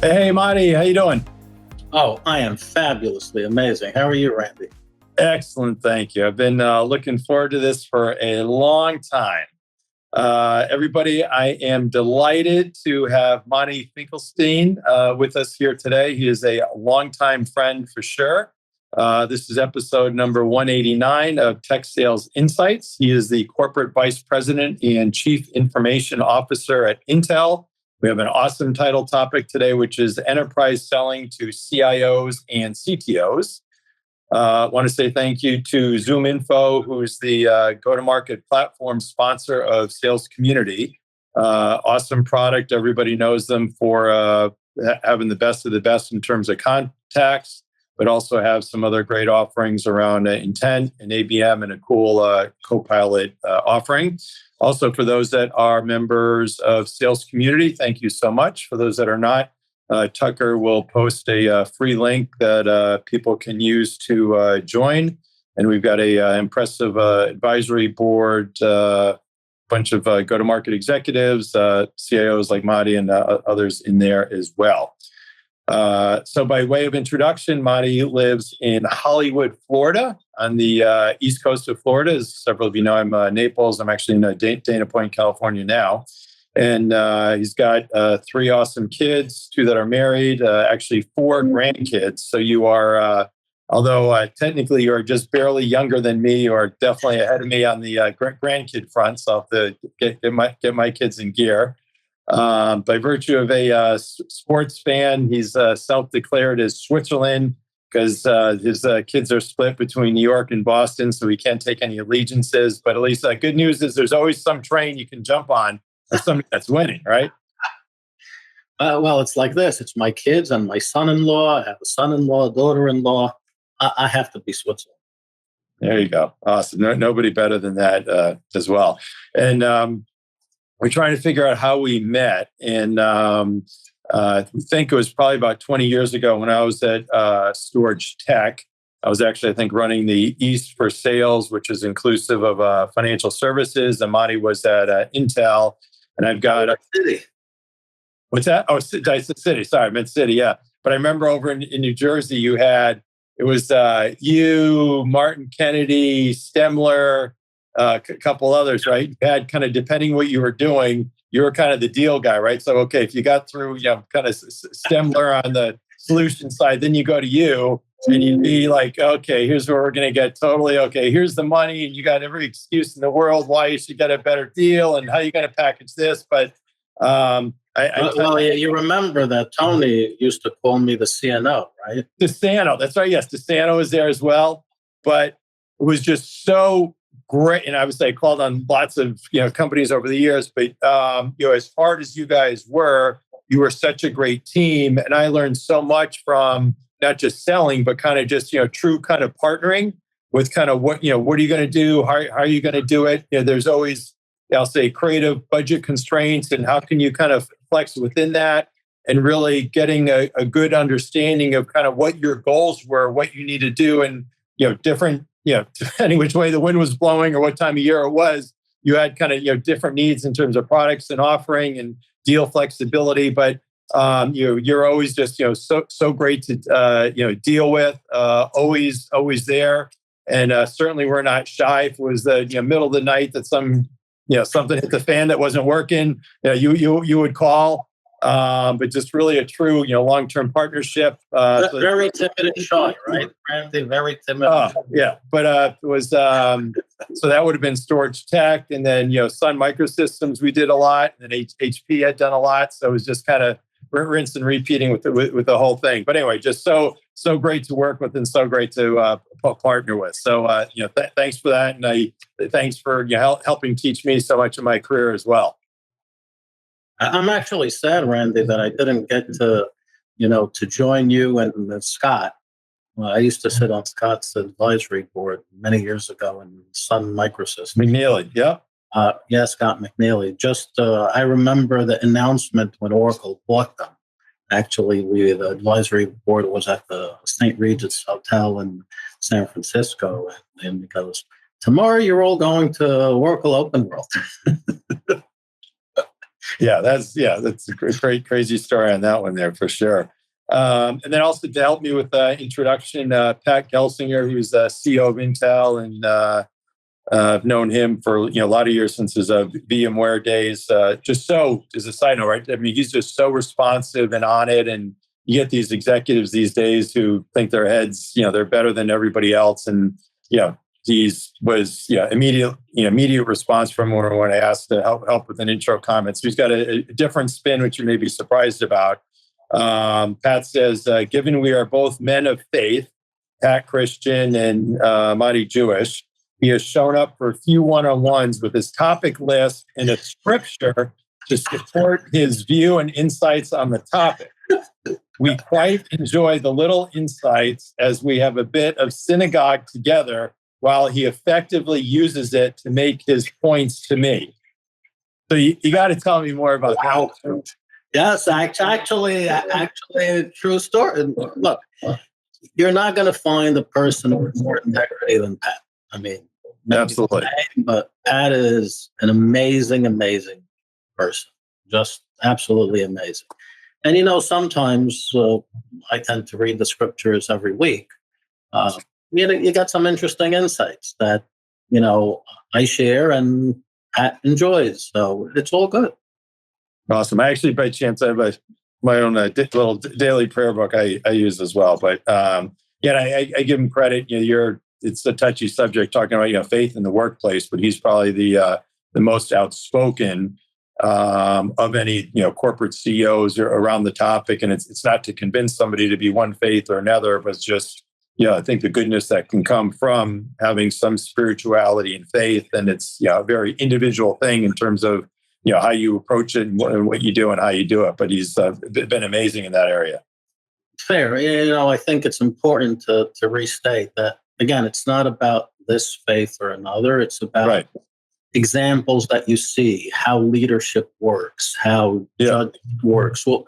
Hey, Motti, how you doing? Oh, I am fabulously amazing. How are you, Randy? Excellent, thank you. I've been looking forward to this for a long time. Everybody, I am delighted to have Motti Finkelstein with us here today. He is a longtime friend for sure. This is episode number 189 of Tech Sales Insights. He is the Corporate Vice President and Chief Information Officer at Intel. We have an awesome title topic today, which is Enterprise Selling to CIOs and CTOs. I want to say thank you to ZoomInfo, who's the go-to-market platform sponsor of Sales Community. Awesome product. Everybody knows them for having the best of the best in terms of contacts, but also have some other great offerings around intent and ABM and a cool Copilot offering. Also, for those that are members of Sales Community, thank you so much. For those that are not, Tucker will post a free link that people can use to join. And we've got a impressive advisory board, bunch of go-to-market executives, CIOs like Motti and others in there as well. So by way of introduction, Motti lives in Hollywood, Florida, on the east coast of Florida. As several of you know, I'm Naples. I'm actually in Dana Point, California now. And he's got 3 awesome kids, 2 that are married, actually 4 grandkids. So you are, although technically you're just barely younger than me, you are definitely ahead of me on the grandkid front. So I'll have to get my kids in gear. By virtue of a sports fan, he's self-declared as Switzerland because his kids are split between New York and Boston, so he can't take any allegiances. But at least good news is there's always some train you can jump on. Somebody that's winning, right? Well, it's like this. It's my kids and my son-in-law. I have a son-in-law, a daughter-in-law. I have to be Switzerland. There you go. Awesome. Nobody better than that as well. And we're trying to figure out how we met. And we think it was probably about 20 years ago when I was at Storage Tech. I was actually, I think, running the East for sales, which is inclusive of financial services. And Motti was at Intel. And I've got City. What's that? Oh, I said city. Sorry, I meant city. Yeah, but I remember over in New Jersey, it was you, Martin Kennedy, Stemler, a couple others, right? You had kind of depending what you were doing, you were kind of the deal guy, right? So okay, if you got through, kind of Stemler on the solution side, then you go to you. And you'd be like, okay, here's where we're going to get totally okay. Here's the money, and you got every excuse in the world why you should get a better deal and how you're going to package this. But you remember that Tony used to call me the CNO, right? DeSano, that's right. Yes, DeSano is there as well. But it was just so great, and I would say called on lots of companies over the years. But as hard as you guys were, you were such a great team, and I learned so much from not just selling, but kind of just, true kind of partnering with kind of what are you going to do? How are you going to do it? There's always, I'll say, creative budget constraints, and how can you kind of flex within that and really getting a good understanding of kind of what your goals were, what you need to do, and, different, depending which way the wind was blowing or what time of year it was, you had kind of, different needs in terms of products and offering and deal flexibility. But you're always just so great to deal with, always there, and certainly we're not shy. If it was the middle of the night that something hit the fan that wasn't working, you would call. But just really a true long-term partnership. Very timid and shy, right? Randy, very timid. Yeah, but it was so that would have been Storage Tech, and then Sun Microsystems we did a lot, and then HP had done a lot. So it was just kind of rinse and repeating with the whole thing. But anyway, just so great to work with and so great to partner with. So thanks for that, and thanks for helping teach me so much of my career as well. I'm actually sad, Randy, that I didn't get to join you and Scott. Well, I used to sit on Scott's advisory board many years ago in Sun Microsystems. McNeely, yeah. Yes, Scott McNeely. Just I remember the announcement when Oracle bought them. Actually, the advisory board was at the St. Regis Hotel in San Francisco, and he goes, "Tomorrow you're all going to Oracle Open World." That's a great, crazy story on that one there for sure. And then also to help me with the introduction, Pat Gelsinger, who's CEO of Intel, and I've known him for a lot of years since his VMware days. Just so as a side note, right? I mean, he's just so responsive and on it, and you get these executives these days who think their heads, they're better than everybody else, and immediate response from when I asked to help with an intro comment. So he's got a different spin, which you may be surprised about. Pat says, given we are both men of faith, Pat Christian and Motti Jewish, he has shown up for a few one-on-ones with his topic list and a scripture to support his view and insights on the topic. We quite enjoy the little insights as we have a bit of synagogue together while he effectively uses it to make his points to me. So you got to tell me more about that. Yes, actually, a true story. Look, you're not going to find a person with more integrity than Pat. I mean, absolutely. But Pat is an amazing person. Just absolutely amazing. And, sometimes I tend to read the scriptures every week. You got some interesting insights that, I share and Pat enjoys. So it's all good. Awesome. I actually, by chance, I have my own little daily prayer book I use as well. But I give him credit. It's a touchy subject talking about faith in the workplace, but he's probably the most outspoken of any corporate CEOs around the topic. And it's not to convince somebody to be one faith or another, but it's just I think the goodness that can come from having some spirituality and faith, and it's a very individual thing in terms of how you approach it and what you do and how you do it. But he's been amazing in that area. Fair. I think it's important to restate that, again, it's not about this faith or another. It's about examples that you see, how leadership works, how judgment works. Well,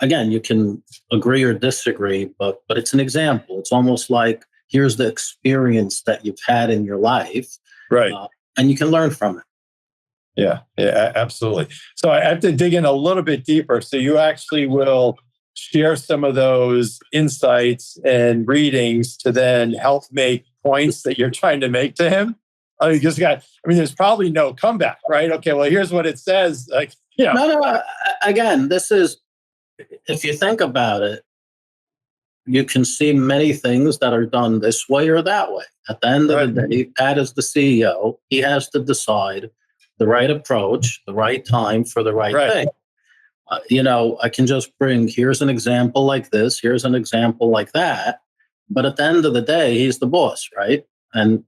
again, you can agree or disagree, but it's an example. It's almost like, here's the experience that you've had in your life. Right. And you can learn from it. Yeah, absolutely. So I have to dig in a little bit deeper. So you actually will share some of those insights and readings to then help make points that you're trying to make to him. There's probably no comeback, right? Okay, well, here's what it says. No. Again, this is, if you think about it, you can see many things that are done this way or that way. At the end of the day, Pat is the CEO. He has to decide the right approach, the right time for the right thing. I can just bring, here's an example like this, here's an example like that. But at the end of the day, he's the boss, right? And,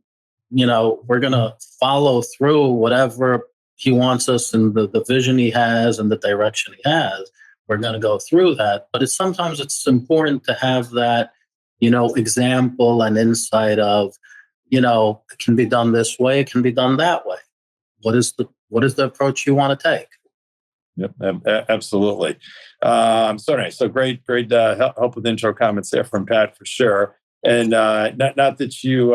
we're going to follow through whatever he wants us and the vision he has and the direction he has. We're going to go through that. But sometimes it's important to have that, example and insight of, it can be done this way, it can be done that way. What is the approach you want to take? Yep, absolutely. So great help with intro comments there from Pat for sure. And not that you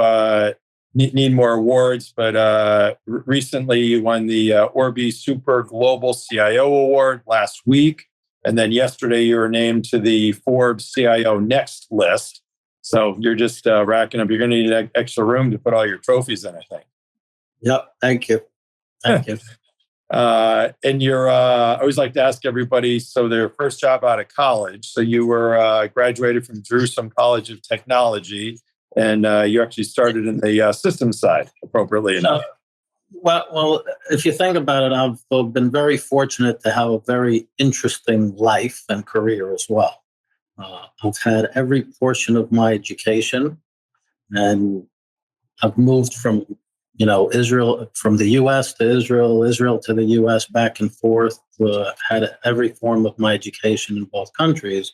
need more awards, but recently you won the Orbi Super Global CIO Award last week, and then yesterday you were named to the Forbes CIO Next list. So you're just racking up. You're going to need extra room to put all your trophies in, I think. Yep. Thank you. And you're, I always like to ask everybody, so their first job out of college. So you were graduated from Jerusalem College of Technology, and you actually started in the systems side, appropriately enough. Well, if you think about it, I've been very fortunate to have a very interesting life and career as well. I've had every portion of my education, and I've moved from Israel, from the U.S. to Israel, Israel to the U.S., back and forth. Had every form of my education in both countries.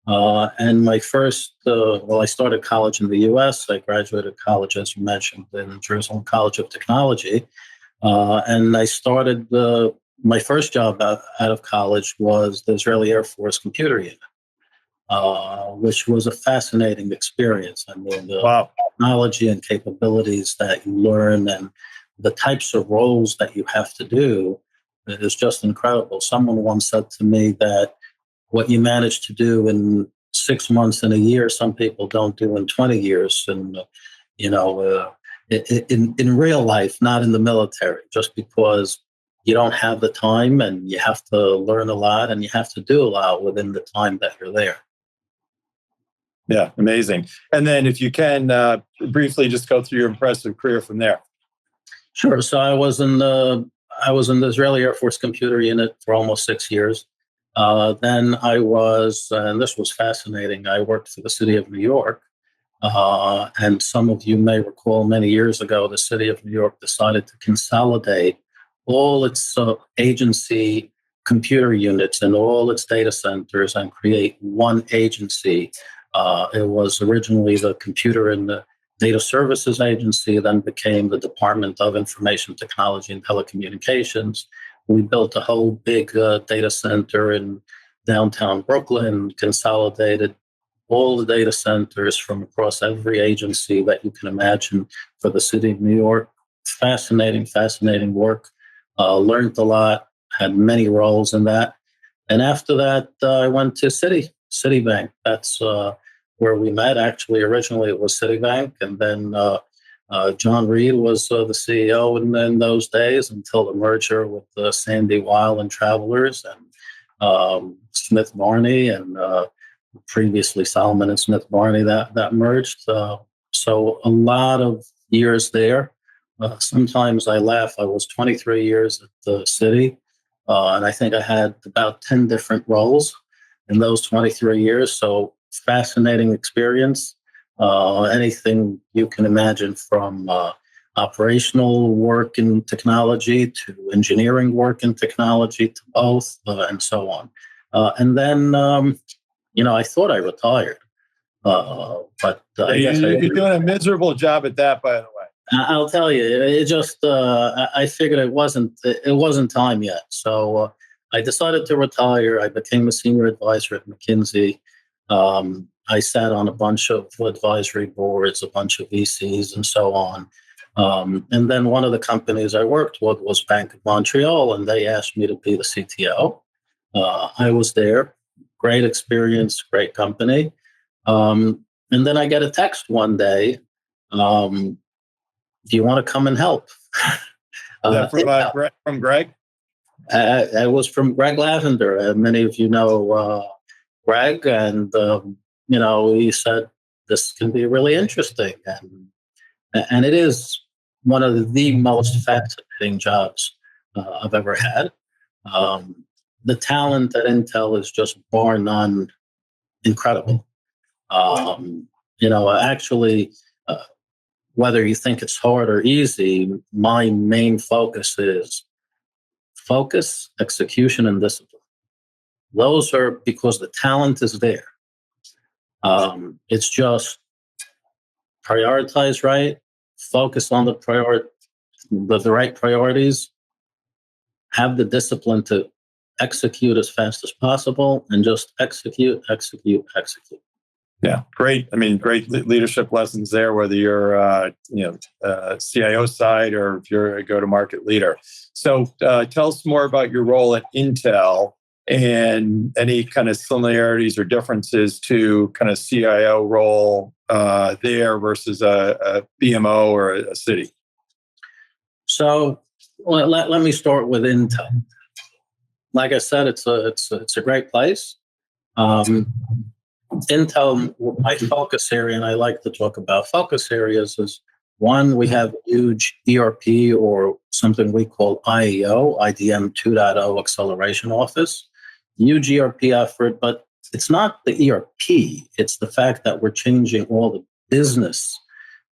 And my first, I started college in the U.S. I graduated college, as you mentioned, in Jerusalem College of Technology. And I started, my first job out of college was the Israeli Air Force Computer Unit, which was a fascinating experience. I mean, the technology and capabilities that you learn and the types of roles that you have to do is just incredible. Someone once said to me that what you manage to do in 6 months and a year, some people don't do in 20 years. And, you know, in real life, not in the military, just because you don't have the time and you have to learn a lot and you have to do a lot within the time that you're there. Yeah, amazing. And then if you can briefly just go through your impressive career from there. Sure. So I was in the Israeli Air Force computer unit for almost 6 years. Then I was, and this was fascinating. I worked for the city of New York, and some of you may recall many years ago, the city of New York decided to consolidate all its agency computer units and all its data centers and create one agency. It was originally the Computer and the Data Services Agency, then became the Department of Information Technology and Telecommunications. We built a whole big data center in downtown Brooklyn, consolidated all the data centers from across every agency that you can imagine for the city of New York. Fascinating, fascinating work. Learned a lot, had many roles in that. And after that, I went to Citibank. That's where we met. Actually, originally it was Citibank, and then John Reed was the CEO in those days until the merger with Sandy Weil and Travelers and Smith Barney and previously Solomon and Smith Barney that merged. So a lot of years there. Sometimes I laugh. I was 23 years at the city, and I think I had about 10 different roles in those 23 years. So fascinating experience. Anything you can imagine, from operational work in technology to engineering work in technology to both, and so on. And then, I thought I retired, but You're doing a miserable job at that, by the way. I'll tell you, it just I figured it wasn't time yet. So I decided to retire. I became a senior advisor at McKinsey. I sat on a bunch of advisory boards, a bunch of VCs, and so on. And then one of the companies I worked with was Bank of Montreal, and they asked me to be the CTO. I was there. Great experience, great company. And then I get a text one day. Do you want to come and help? From Greg? It was from Greg Lavender. Many of you know Greg, and he said this can be really interesting, and it is one of the most fascinating jobs I've ever had. The talent at Intel is just bar none incredible. Actually. Whether you think it's hard or easy, my main focus is focus, execution, and discipline. Those are because the talent is there. It's just prioritize right, focus on the right priorities, have the discipline to execute as fast as possible, and just execute. Yeah, great. I mean, great leadership lessons there, whether you're, CIO side or if you're a go-to-market leader. So tell us more about your role at Intel and any kind of similarities or differences to kind of CIO role there versus a BMO or a city. So let me start with Intel. Like I said, it's a great place. Intel, my focus area, and I like to talk about focus areas, is one, we have a huge ERP, or something we call IEO, IDM 2.0 Acceleration Office. Huge ERP effort, but it's not the ERP. It's the fact that we're changing all the business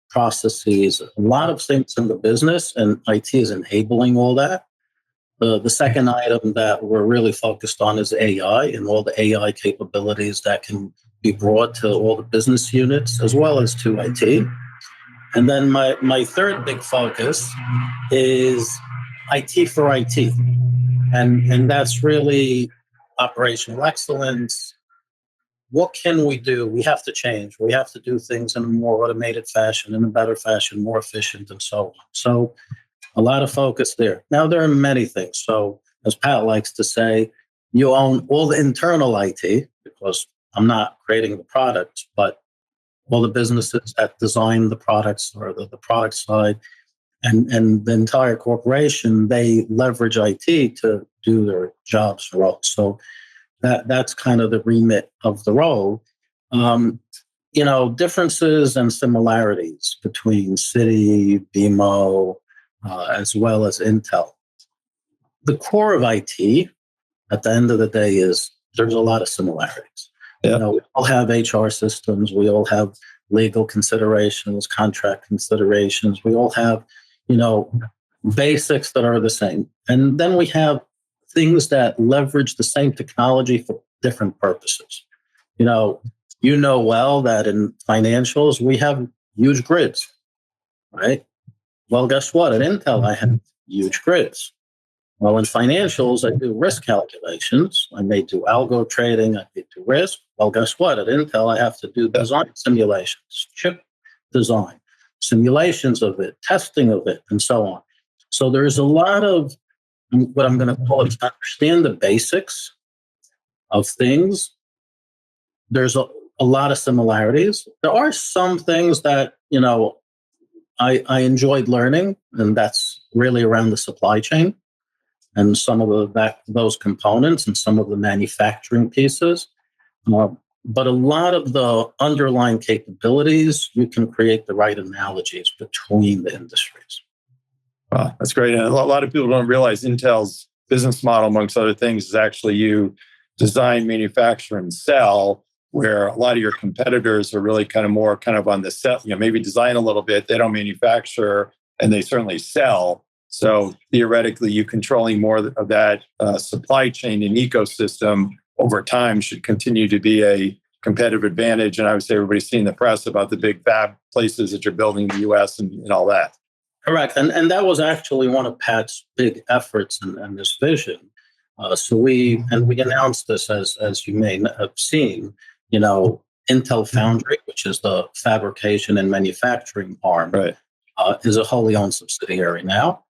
processes, a lot of things in the business, and IT is enabling all that. The second item that we're really focused on is AI and all the AI capabilities that can be brought to all the business units as well as to IT. And then my third big focus is IT for IT. And that's really operational excellence. What can we do? We have to change. We have to do things in a more automated fashion, in a better fashion, more efficient, and so on. So a lot of focus there. Now, there are many things. So as Pat likes to say, you own all the internal IT because I'm not creating the products, but all the businesses that design the products or the product side and the entire corporation, they leverage IT to do their jobs and roles. So that's kind of the remit of the role. Differences and similarities between Citi, BMO, as well as Intel. The core of IT at the end of the day is there's a lot of similarities. Yeah. We all have HR systems. We all have legal considerations, contract considerations. We all have, basics that are the same. And then we have things that leverage the same technology for different purposes. Well that in financials, we have huge grids, right? Well, guess what? At Intel, I have huge grids. Well, in financials, I do risk calculations. I may do algo trading. I may do risk. Well, guess what? At Intel, I have to do design simulations, chip design, simulations of it, testing of it, and so on. So there's a lot of what I'm going to call it, understand the basics of things. There's a lot of similarities. There are some things that, I enjoyed learning, and that's really around the supply chain and some of those components and some of the manufacturing pieces. But a lot of the underlying capabilities, you can create the right analogies between the industries. Wow, that's great. And a lot of people don't realize Intel's business model, amongst other things, is actually you design, manufacture, and sell, where a lot of your competitors are really kind of on the set, maybe design a little bit. They don't manufacture, and they certainly sell. So theoretically, you controlling more of that supply chain and ecosystem over time should continue to be a competitive advantage. And I would say everybody's seen the press about the big fab places that you're building in the U.S. and all that. Correct. And that was actually one of Pat's big efforts and this vision. So we announced this, as you may have seen, Intel Foundry, which is the fabrication and manufacturing arm, right, is a wholly owned subsidiary now.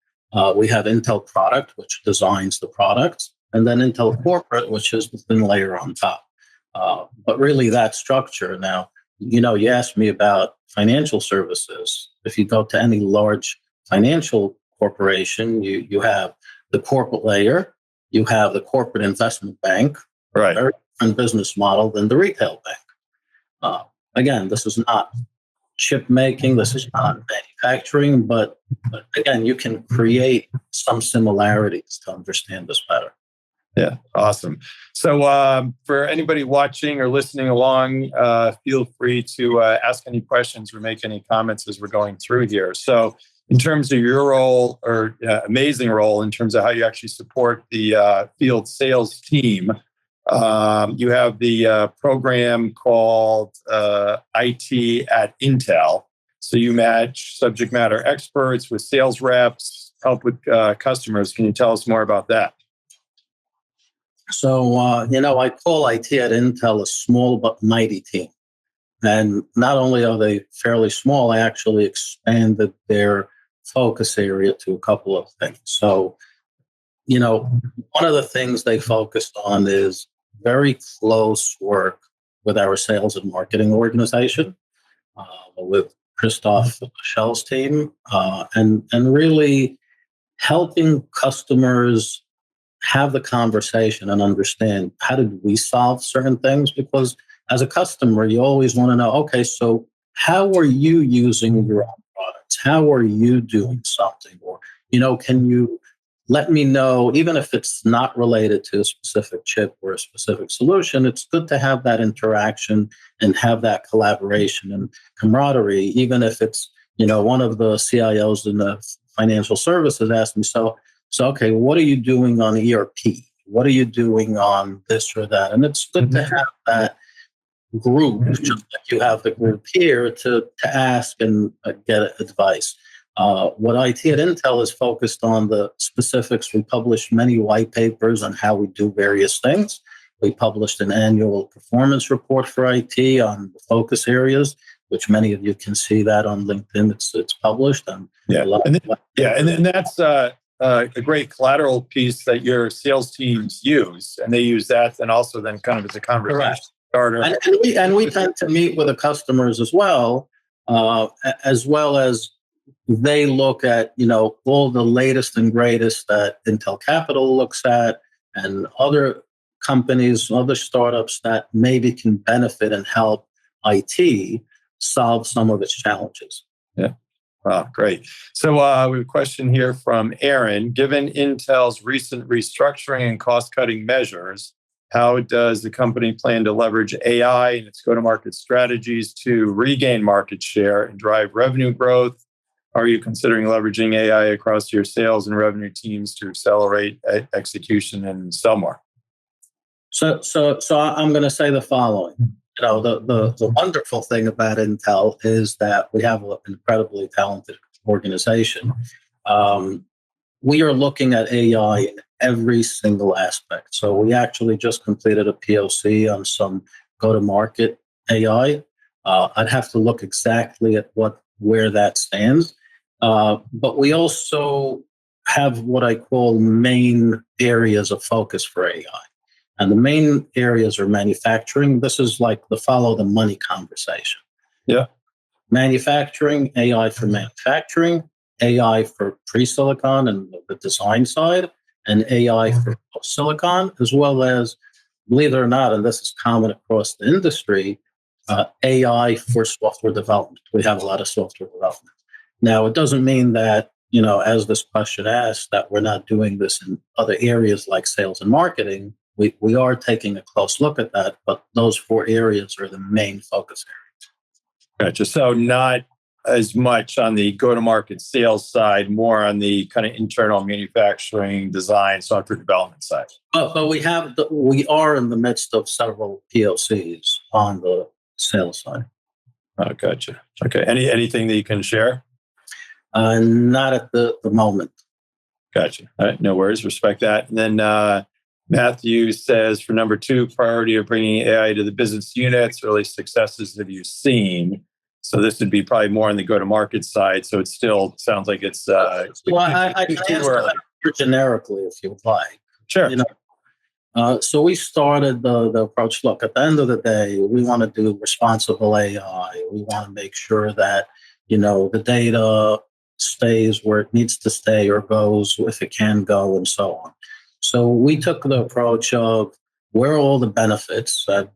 We have Intel Product, which designs the products, and then Intel Corporate, which is the thin layer on top. But really that structure now, you asked me about financial services. If you go to any large financial corporation, you have the corporate layer, you have the corporate investment bank, right, very different business model than the retail bank. Again, this is not chip making, this is not manufacturing, but again, you can create some similarities to understand this better. Yeah, awesome. So for anybody watching or listening along, feel free to ask any questions or make any comments as we're going through here. So in terms of your role, or amazing role in terms of how you actually support the field sales team, you have the program called IT at Intel. So you match subject matter experts with sales reps, help with customers. Can you tell us more about that? So, I call IT at Intel a small but mighty team. And not only are they fairly small, I actually expanded their focus area to a couple of things. So, one of the things they focused on is very close work with our sales and marketing organization, with Christoph Schell's team, and really helping customers have the conversation and understand how did we solve certain things? Because as a customer, you always want to know, okay, so how are you using your own products? How are you doing something? Or, can you let me know, even if it's not related to a specific chip or a specific solution, it's good to have that interaction and have that collaboration and camaraderie, even if it's, one of the CIOs in the financial services asked me, so okay, what are you doing on ERP? What are you doing on this or that? And it's good to have that group, just like you have the group here, to ask and get advice. What IT at Intel is focused on the specifics. We publish many white papers on how we do various things. We published an annual performance report for IT on the focus areas, which many of you can see that on LinkedIn. It's published. And then that's a great collateral piece that your sales teams use, and they use that, and also then kind of as a conversation Correct. starter. And we tend to meet with the customers as well as they look at all the latest and greatest that Intel Capital looks at, and other companies, other startups that maybe can benefit and help IT solve some of its challenges. Yeah. Great. So we have a question here from Aaron. Given Intel's recent restructuring and cost-cutting measures, how does the company plan to leverage AI in its go-to-market strategies to regain market share and drive revenue growth? Are you considering leveraging AI across your sales and revenue teams to accelerate execution and sell more? So I'm going to say the following. The wonderful thing about Intel is that we have an incredibly talented organization. We are looking at AI in every single aspect. So we actually just completed a POC on some go-to-market AI. I'd have to look exactly at where that stands. But we also have what I call main areas of focus for AI. And the main areas are manufacturing. This is like the follow the money conversation. Yeah. Manufacturing, AI for manufacturing, AI for pre-silicon and the design side, and AI for silicon, as well as, believe it or not, and this is common across the industry, AI for software development. We have a lot of software development. Now, it doesn't mean that, as this question asks, that we're not doing this in other areas like sales and marketing. We are taking a close look at that, but those 4 areas are the main focus areas. Gotcha. So not as much on the go-to-market sales side, more on the kind of internal manufacturing, design, software development side. But we are in the midst of several POCs on the sales side. Oh, gotcha. Okay. Anything that you can share? Not at the moment. Gotcha. All right. No worries. Respect that. And then Matthew says, for number 2, priority of bringing AI to the business units, early successes have you seen? So this would be probably more on the go-to-market side. So it still sounds like it's I can answer that generically if you would like. Sure. So we started the approach. Look, at the end of the day, we want to do responsible AI. We want to make sure that the data stays where it needs to stay or goes if it can go, and so on. So we took the approach of where are all the benefits that,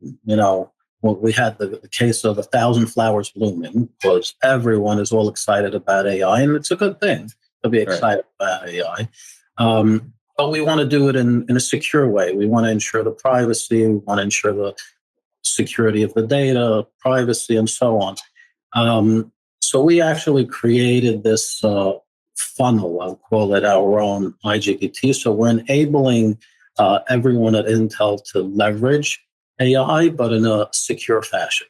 we had the case of 1,000 flowers blooming because everyone is all excited about AI, and it's a good thing to be excited about AI. But we want to do it in a secure way. We want to ensure the privacy. We want to ensure the security of the data, privacy, and so on. So we actually created this funnel. I'll call it our own IGBT. So we're enabling everyone at Intel to leverage AI, but in a secure fashion,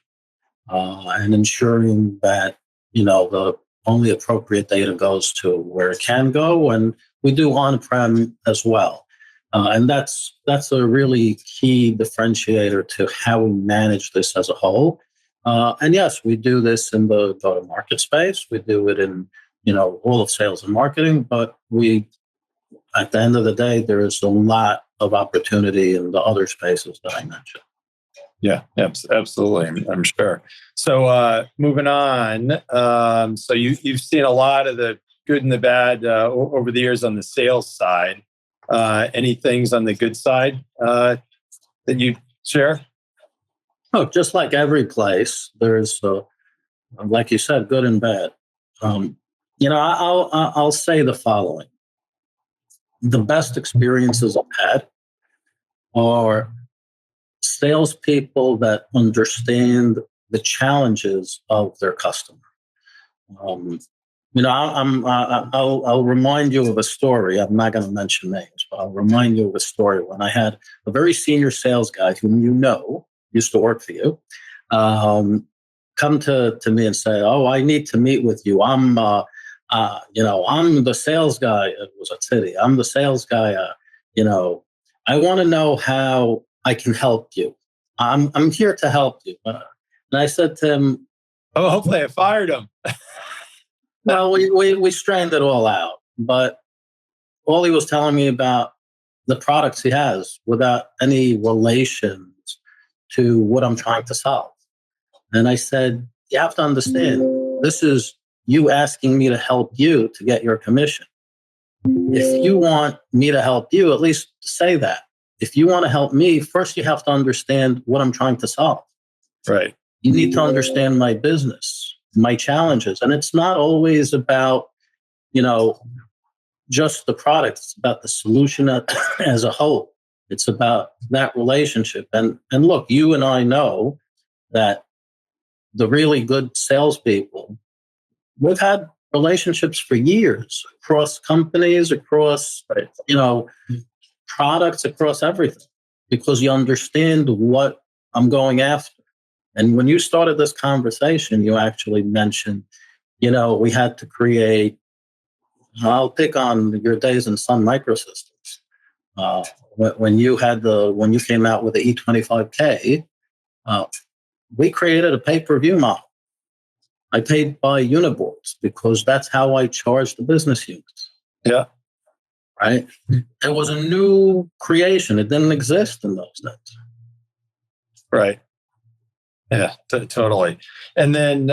and ensuring that the only appropriate data goes to where it can go, and we do on-prem as well. And that's a really key differentiator to how we manage this as a whole. And yes, we do this in the go-to-market space. We do it in all of sales and marketing, but at the end of the day, there is a lot of opportunity in the other spaces that I mentioned. Yeah, absolutely. I'm sure. So moving on. So you've seen a lot of the good and the bad over the years on the sales side. Any things on the good side that you share? Oh, just like every place, there's, like you said, good and bad. I'll say the following. The best experiences I've had are salespeople that understand the challenges of their customer. I'll remind you of a story. I'm not going to mention names, but I'll remind you of a story when I had a very senior sales guy whom used to work for you, come to me and say, "Oh, I need to meet with you. I'm the sales guy." It was at Citi. "I'm the sales guy. I want to know how I can help you. I'm here to help you." And I said to him, "Oh, hopefully I fired him." Well, we strained it all out, but all he was telling me about the products he has without any relations to what I'm trying to solve. And I said, you have to understand, this is you asking me to help you to get your commission. If you want me to help you, at least say that. If you want to help me, first you have to understand what I'm trying to solve. Right. You need to understand my business, my challenges. And it's not always about, just the product. It's about the solution as a whole. It's about that relationship. And look, you and I know that the really good salespeople, we've had relationships for years across companies, across, products, across everything, because you understand what I'm going after. And when you started this conversation, you actually mentioned, we had to create, I'll pick on your days in Sun Microsystems. When you came out with the E189, we created a pay-per-view model. I paid by uniboards because that's how I charged the business units. Yeah. Right. It was a new creation. It didn't exist in those days. Right. Yeah, totally. And then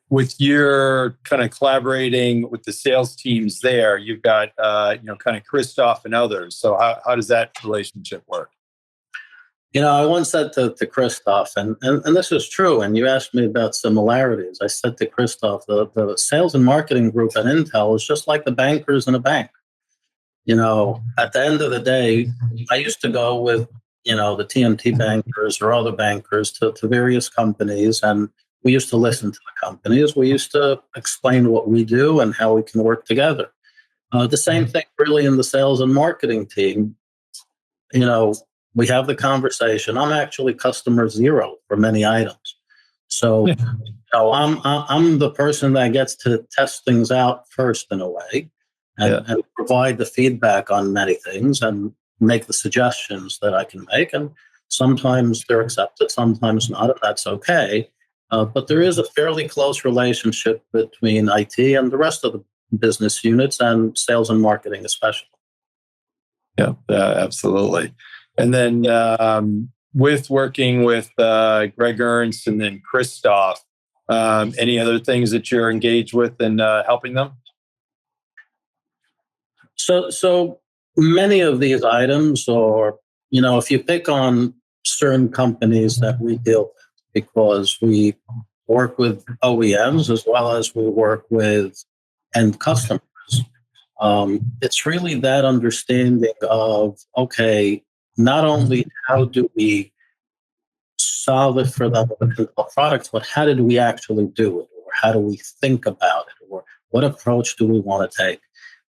with your kind of collaborating with the sales teams there, you've got, kind of Christoph and others. So how does that relationship work? I once said to Christoph, and this is true, and you asked me about similarities. I said to Christoph, the sales and marketing group at Intel is just like the bankers in a bank. At the end of the day, I used to go with, the TMT bankers or other bankers to various companies, and we used to listen to the companies. We used to explain what we do and how we can work together. The same thing really in the sales and marketing team. We have the conversation. I'm actually customer zero for many items. So I'm the person that gets to test things out first in a way and provide the feedback on many things and make the suggestions that I can make. And sometimes they're accepted, sometimes not, and that's okay. But there is a fairly close relationship between IT and the rest of the business units and sales and marketing especially. Yeah, absolutely. And then with working with Greg Ernst and then Christoph, any other things that you're engaged with in helping them? So many of these items are, if you pick on certain companies that we deal with, because we work with OEMs as well as we work with end customers, it's really that understanding of, okay, not only how do we solve it for them with the products, but how did we actually do it? Or how do we think about it? Or what approach do we want to take?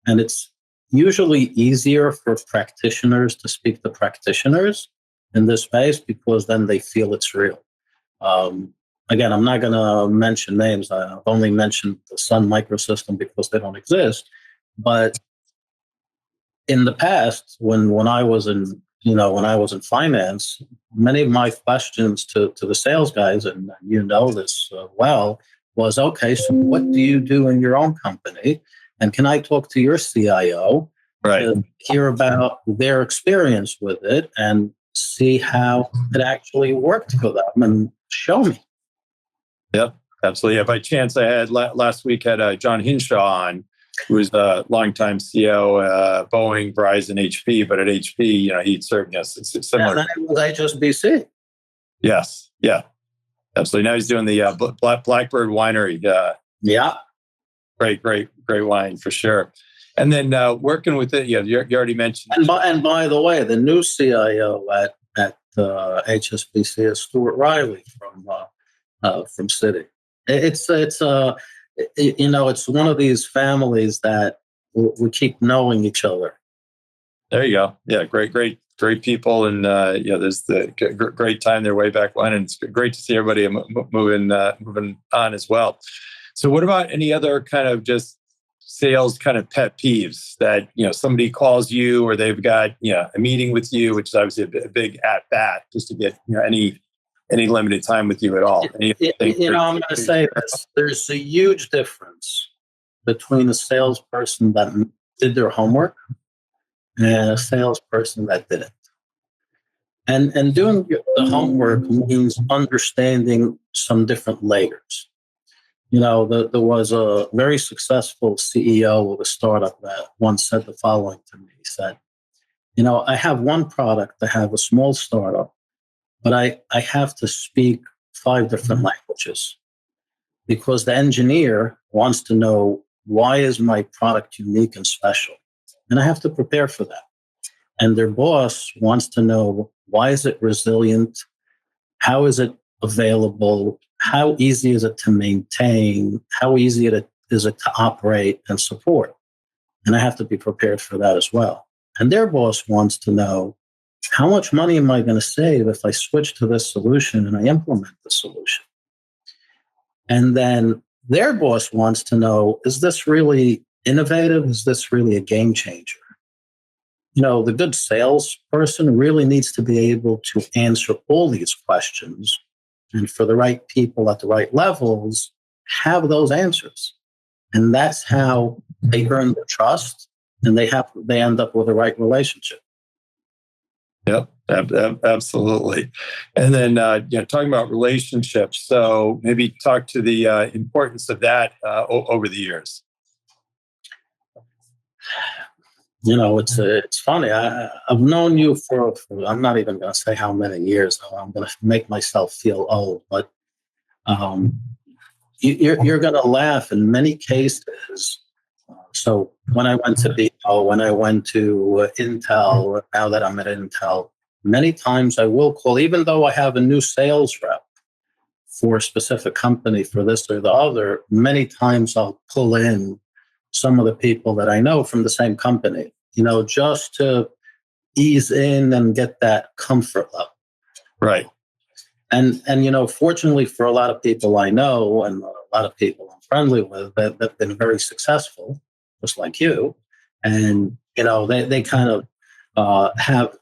And it's usually easier for practitioners to speak to practitioners in this space because then they feel it's real. Again, I'm not going to mention names. I've only mentioned the Sun Microsystem because they don't exist. But in the past, when I was in finance, many of my questions to the sales guys, and this well, was, okay, so what do you do in your own company? And can I talk to your CIO to hear about their experience with it and see how it actually worked for them and show me? Yep, absolutely. Yeah, by chance, I had last week had John Hinshaw on, who was a longtime CEO, Boeing, Verizon, HP, but at HP, he'd served us. It's similar. And that was HSBC. Yes, yeah, absolutely. Now he's doing the Blackbird Winery. Yeah, great wine for sure. And then working with it, you already mentioned. And by the way, the new CIO at HSBC is Stuart Riley from Citi. It's one of these families that we keep knowing each other. There you go. Yeah, great people, and there's the great time there way back when, and it's great to see everybody moving on as well. So, what about any other kind of just sales kind of pet peeves that somebody calls you or they've got a meeting with you, which is obviously a big at bat, just to get any limited time with you at all? I'm going to say this. There's a huge difference between a salesperson that did their homework and a salesperson that didn't. And doing the homework means understanding some different layers. There was a very successful CEO of a startup that once said the following to me. He said, I have one product, I have a small startup, but I have to speak 5 different languages because the engineer wants to know, why is my product unique and special? And I have to prepare for that. And their boss wants to know, why is it resilient? How is it available? How easy is it to maintain? How easy is it to operate and support? And I have to be prepared for that as well. And their boss wants to know, how much money am I going to save if I switch to this solution and I implement the solution? And then their boss wants to know, is this really innovative? Is this really a game changer? The good salesperson really needs to be able to answer all these questions, and for the right people at the right levels, have those answers. And that's how they earn the trust, and they end up with the right relationship. Yep, absolutely. And then, talking about relationships, so maybe talk to the importance of that over the years. It's funny. I've known you for I'm not even going to say how many years. I'm going to make myself feel old, but you're going to laugh in many cases. So when I went to BO, when I went to Intel, now that I'm at Intel, many times I will call, even though I have a new sales rep for a specific company for this or the other, many times I'll pull in some of the people that I know from the same company, just to ease in and get that comfort level. Right. And fortunately for a lot of people I know and a lot of people I'm friendly with, they've been very successful, just like you. And, they kind of have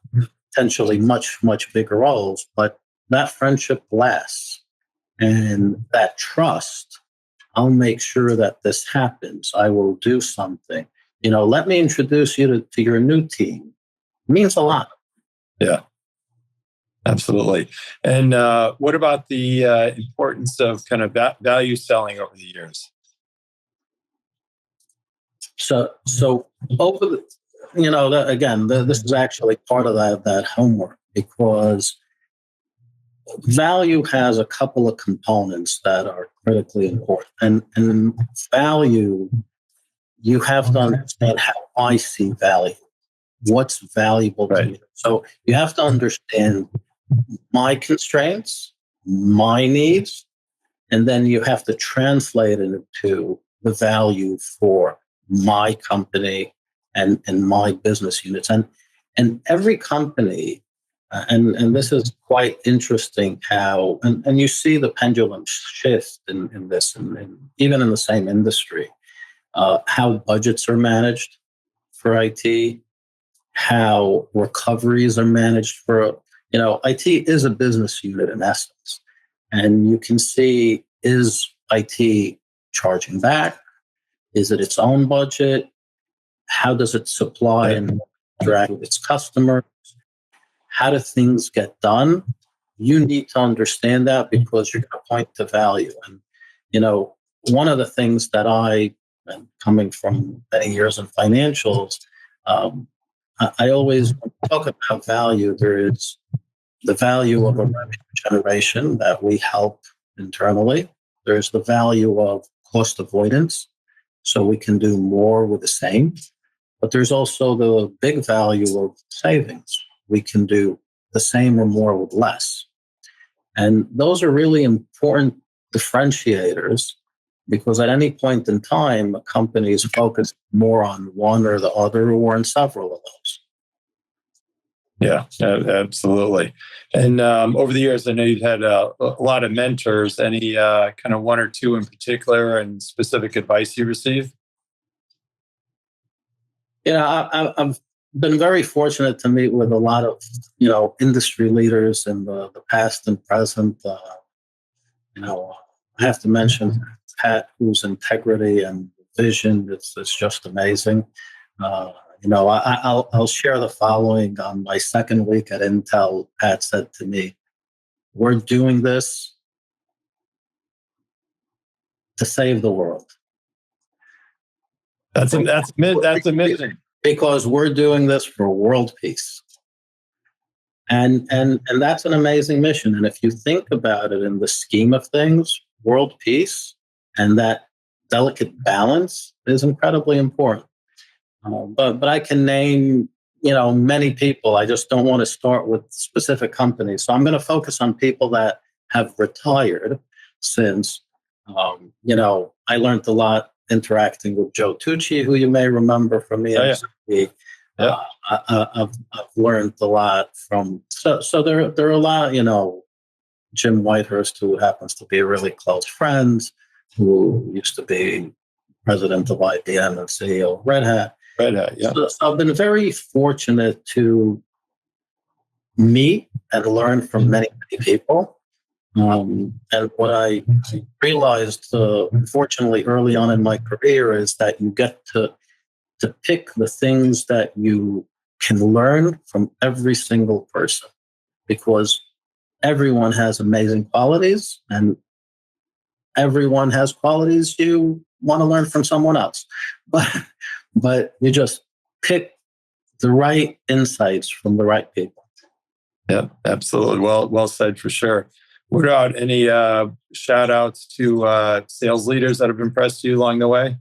potentially much, much bigger roles, but that friendship lasts. And that trust, I'll make sure that this happens. I will do something. Let me introduce you to your new team. It means a lot. Yeah, absolutely. And what about the importance of kind of value selling over the years? So over the, this is actually part of that homework, because value has a couple of components that are critically important. And value, you have to understand how I see value. What's valuable to me? So you have to understand my constraints, my needs, and then you have to translate it into the value for my company and my business units. And every company, and this is quite interesting how, and you see the pendulum shift in this, and even in the same industry, how budgets are managed for IT, how recoveries are managed for, IT is a business unit in essence. And you can see, is IT charging back? Is it its own budget? How does it supply and interact with its customers? How do things get done? You need to understand that, because you're going to point to value. And, one of the things that and coming from many years in financials, I always talk about value. There is the value of a revenue generation that we help internally. There's the value of cost avoidance, so we can do more with the same. But there's also the big value of savings. We can do the same or more with less. And those are really important differentiators, because at any point in time, a company is focused more on one or the other, or on several of those. Yeah, absolutely. And over the years, I know you've had a lot of mentors. Any kind of one or two in particular and specific advice you received? I've been very fortunate to meet with a lot of, industry leaders in the past and present. I have to mention Pat, whose integrity and vision. It's just amazing. I'll share the following. On my second week at Intel, Pat said to me, "We're doing this to save the world. That's a mission. Because we're doing this for world peace." And that's an amazing mission. And if you think about it in the scheme of things, world peace and that delicate balance is incredibly important. But I can name many people. I just don't want to start with specific companies. So I'm going to focus on people that have retired since. I learned a lot interacting with Joe Tucci, who you may remember from EMC. Yeah. I've learned a lot from. So there are a lot. Jim Whitehurst, who happens to be a really close friend, who used to be president of IBM and CEO of Red Hat. Yeah. So I've been very fortunate to meet and learn from many people. And what I realized, fortunately, early on in my career, is that you get to pick the things that you can learn from every single person, because everyone has amazing qualities, and everyone has qualities you want to learn from someone else. But you just pick the right insights from the right people. Yeah, absolutely. Well said for sure. What about any shout outs to sales leaders that have impressed you along the way?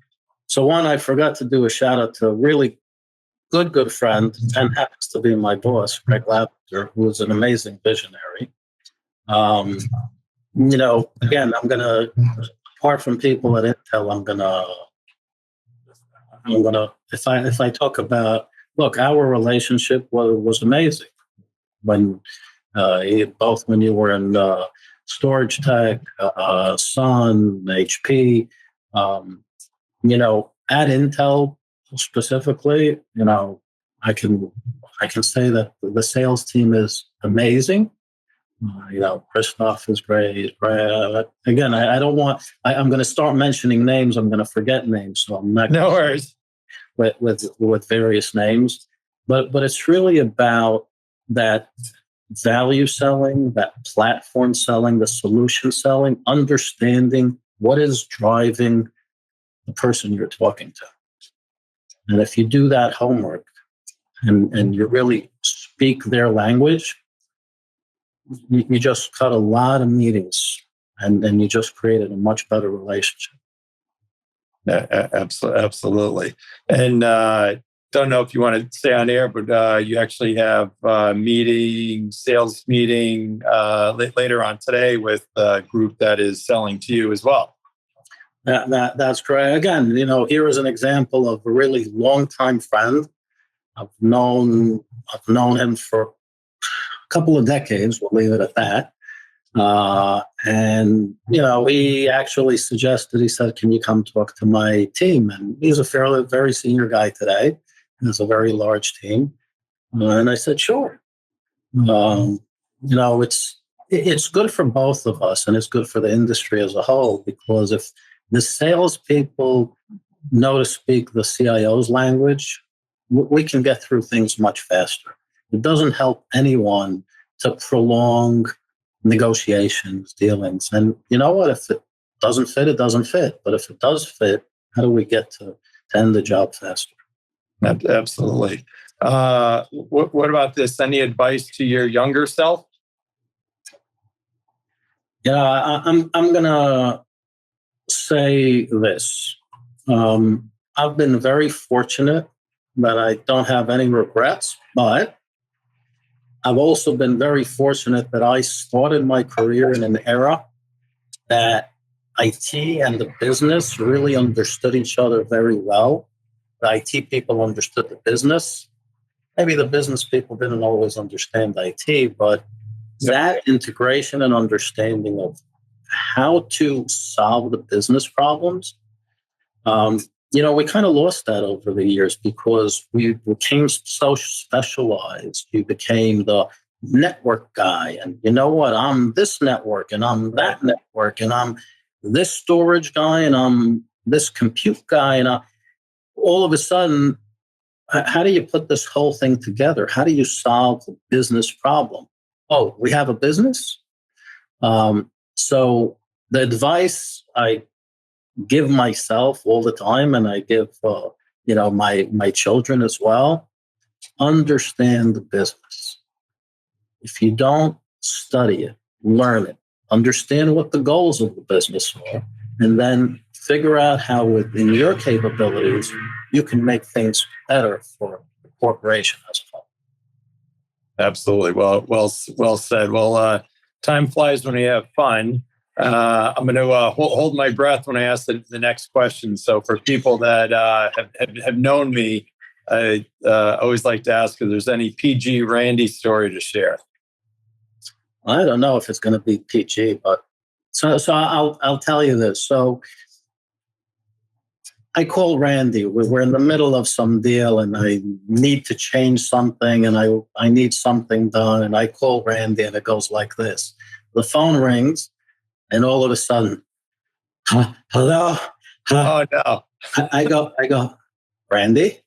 So one, I forgot to do a shout out to a really good friend, and happens to be my boss, Greg Lavender, who is an amazing visionary. Again, I'm gonna, apart from people at Intel, I'm gonna, if I talk about, look, our relationship was amazing when both when you were in storage tech, Sun, HP, at Intel specifically, I can say that the sales team is amazing. Christoph is great. Again, I don't want. I'm going to start mentioning names. I'm going to forget names, so I'm not. No worries. With various names, but it's really about that value selling, that platform selling, the solution selling, understanding what is driving the person you're talking to. And if you do that homework and you really speak their language, you just cut a lot of meetings, and you just created a much better relationship. Absolutely. And don't know if you want to stay on air, but you actually have sales meeting later on today with a group that is selling to you as well. That's correct. Again, here is an example of a really long-time friend. I've known him for a couple of decades. We'll leave it at that. And he actually suggested. He said, "Can you come talk to my team?" And he's a very senior guy today. He has a very large team. And I said, "Sure." It's good for both of us, and it's good for the industry as a whole, because if the salespeople know to speak the CIO's language, we can get through things much faster. It doesn't help anyone to prolong negotiations, dealings. And you know what? If it doesn't fit, it doesn't fit. But if it does fit, how do we get to end the job faster? Absolutely. What about this? Any advice to your younger self? I'm going to say this. I've been very fortunate that I don't have any regrets, but I've also been very fortunate that I started my career in an era that IT and the business really understood each other very well. The IT people understood the business. Maybe the business people didn't always understand IT, but that integration and understanding of how to solve the business problems, we kind of lost that over the years because we became so specialized. You became the network guy, and you know what? I'm this network, and I'm that network, and I'm this storage guy, and I'm this compute guy, and all of a sudden, how do you put this whole thing together? How do you solve the business problem? Oh, we have a business? So the advice I give myself all the time, and I give my children as well, understand the business. If you don't study it, learn it, understand what the goals of the business are, and then figure out how within your capabilities you can make things better for the corporation as a whole. Absolutely. Well said. Well, time flies when you have fun. I'm going to hold my breath when I ask the next question. So for people that have known me, I always like to ask if there's any PG Randy story to share. I don't know if it's going to be PG, but so I'll tell you this. So I call Randy. We're in the middle of some deal, and I need to change something, and I need something done. And I call Randy, and it goes like this: the phone rings, and all of a sudden, hello. Oh no! I go, Randy.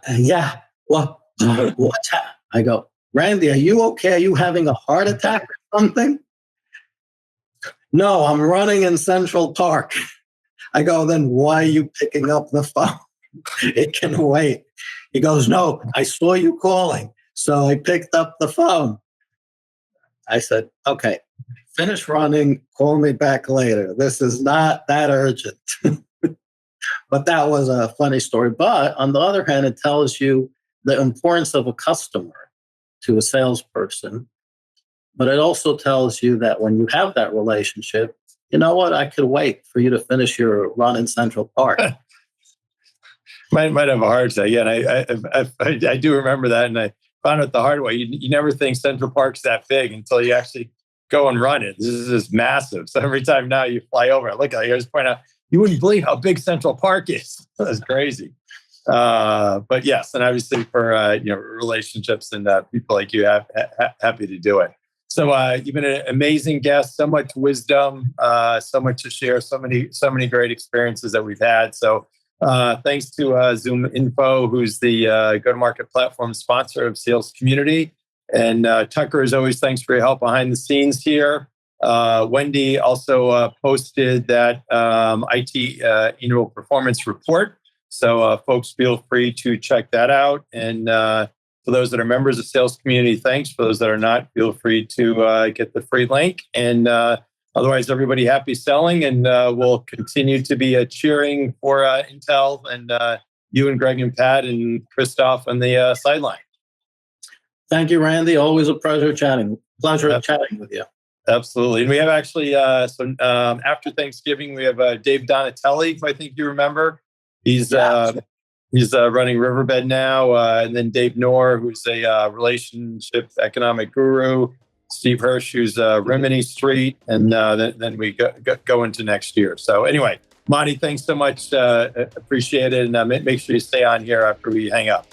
Yeah. What's happening? I go, Randy, are you okay? Are you having a heart attack or something? No, I'm running in Central Park. I go, then why are you picking up the phone? It can wait. He goes, no, I saw you calling. So I picked up the phone. I said, okay, finish running. Call me back later. This is not that urgent. But that was a funny story. But on the other hand, it tells you the importance of a customer to a salesperson. But it also tells you that when you have that relationship, you know what? I could wait for you to finish your run in Central Park. might have a heart attack. Yeah, and I do remember that, and I found it the hard way. You never think Central Park's that big until you actually go and run it. This is just massive. So every time now you fly over, I look at it, I just point out, you wouldn't believe how big Central Park is. That's crazy. But yes, and obviously for relationships and people like you, happy to do it. So you've been an amazing guest, so much wisdom, so much to share, so many great experiences that we've had. So thanks to Zoom Info, who's the go-to-market platform sponsor of Sales Community. And Tucker, as always, thanks for your help behind the scenes here. Wendy also posted that IT annual performance report. So folks, feel free to check that out. And for those that are members of Sales Community, thanks. For those that are not, feel free to get the free link. And otherwise, everybody happy selling. And we'll continue to be cheering for Intel and you and Greg and Pat and Christoph on the sideline. Thank you, Randy. Always a pleasure chatting. Chatting with you. Absolutely. And we have actually, after Thanksgiving, we have Dave Donatelli, who I think you remember. He's running Riverbed now. And then Dave Knorr, who's a relationship economic guru. Steve Hirsch, who's Rimini Street. And then we go into next year. So anyway, Motti, thanks so much. Appreciate it. And make sure you stay on here after we hang up.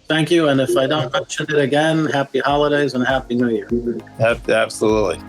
Thank you. And if I don't mention it again, happy holidays and happy New Year. Absolutely.